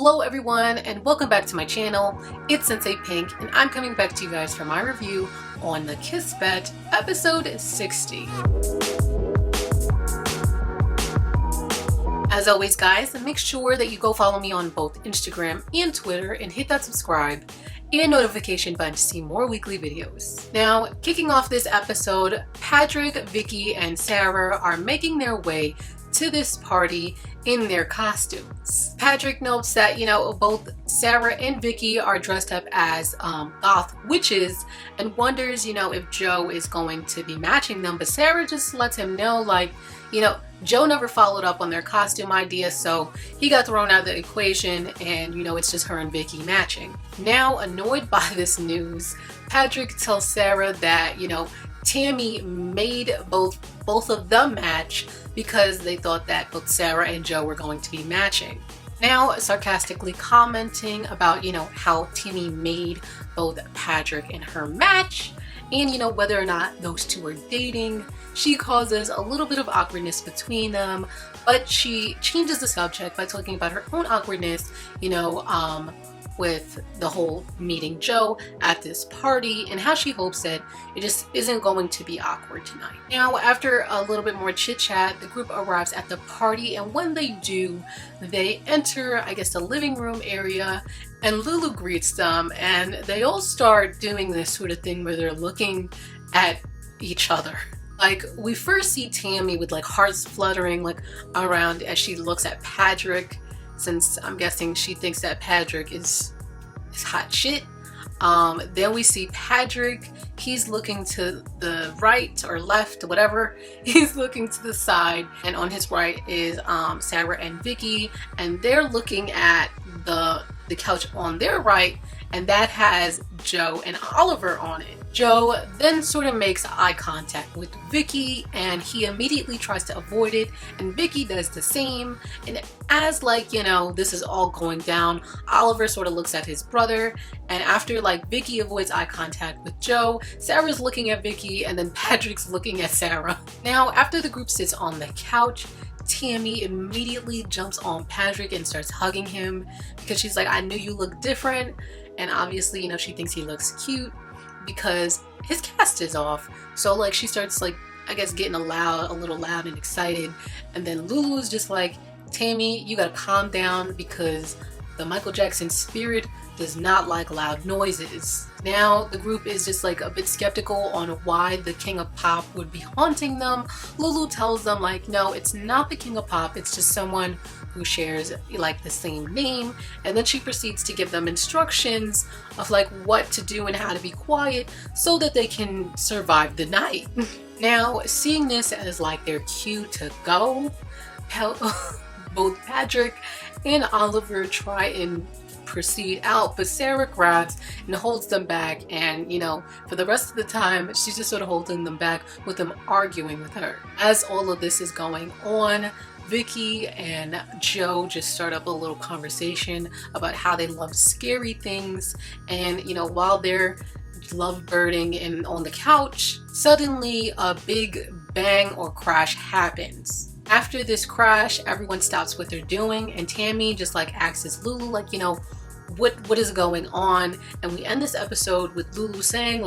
Hello everyone and welcome back to my channel. It's Sensei Pink and I'm coming back to you guys for my review on the Kiss Bet episode 60. As always guys, make sure that you go follow me on both Instagram and Twitter and hit that subscribe and notification button to see more weekly videos. Now, kicking off this episode, Patrick, Vicky, and Sarah are making their way to this party in their costumes. Patrick notes that, both Sarah and Vicky are dressed up as goth witches and wonders, if Joe is going to be matching them, but Sarah just lets him know, Joe never followed up on their costume idea, so he got thrown out of the equation and, it's just her and Vicky matching. Now, annoyed by this news, Patrick tells Sarah that, Tammy made both of them match because they thought that both Sarah and Joe were going to be matching. Now, sarcastically commenting about, how Tammy made both Patrick and her match and, whether or not those two are dating, she causes a little bit of awkwardness between them, but she changes the subject by talking about her own awkwardness, with the whole meeting Joe at this party and how she hopes that it just isn't going to be awkward tonight. Now, after a little bit more chit chat, the group arrives at the party, and when they do, they enter, the living room area, and Lulu greets them, and they all start doing this sort of thing where they're looking at each other. We first see Tammy with hearts fluttering around as she looks at Patrick, since I'm guessing she thinks that Patrick is hot shit. Then we see Patrick, he's looking to the right or left, whatever. He's looking to the side, and on his right is Sarah and Vicky, and they're looking at the couch on their right, and that has Joe and Oliver on it. Joe then sort of makes eye contact with Vicky, and he immediately tries to avoid it, and Vicky does the same. And as this is all going down, Oliver sort of looks at his brother, and after Vicky avoids eye contact with Joe, Sarah's looking at Vicky, and then Patrick's looking at Sarah. Now, after the group sits on the couch, Tammy immediately jumps on Patrick and starts hugging him because she's like, I knew you look different. And obviously, she thinks he looks cute because his cast is off. So she starts getting a little loud and excited. And then Lulu's just like, Tammy, you gotta calm down because the Michael Jackson spirit does not like loud noises. Now the group is just a bit skeptical on why the King of Pop would be haunting them. Lulu tells them no, it's not the King of Pop, it's just someone who shares the same name, and then she proceeds to give them instructions of what to do and how to be quiet so that they can survive the night. Now, seeing this as their cue to go, both Patrick and Oliver try and proceed out, but Sarah grabs and holds them back, and for the rest of the time she's just sort of holding them back with them arguing with her. As all of this is going on, Vicky and Joe just start up a little conversation about how they love scary things, and while they're loveboarding and on the couch, suddenly a big bang or crash happens. After this crash, everyone stops what they're doing, and Tammy just asks Lulu what is going on, and we end this episode with Lulu saying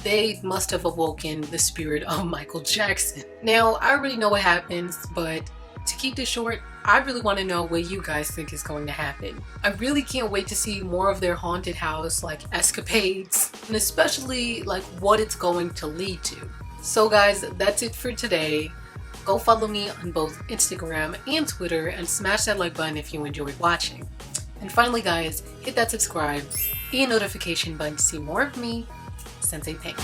they must have awoken the spirit of Michael Jackson. Now, I already know what happens, but to keep this short, I really want to know what you guys think is going to happen. I really can't wait to see more of their haunted house escapades, and especially what it's going to lead to. So guys, that's it for today. Go follow me on both Instagram and Twitter and smash that like button if you enjoyed watching. And finally guys, hit that subscribe and notification button to see more of me, Sensei Pink.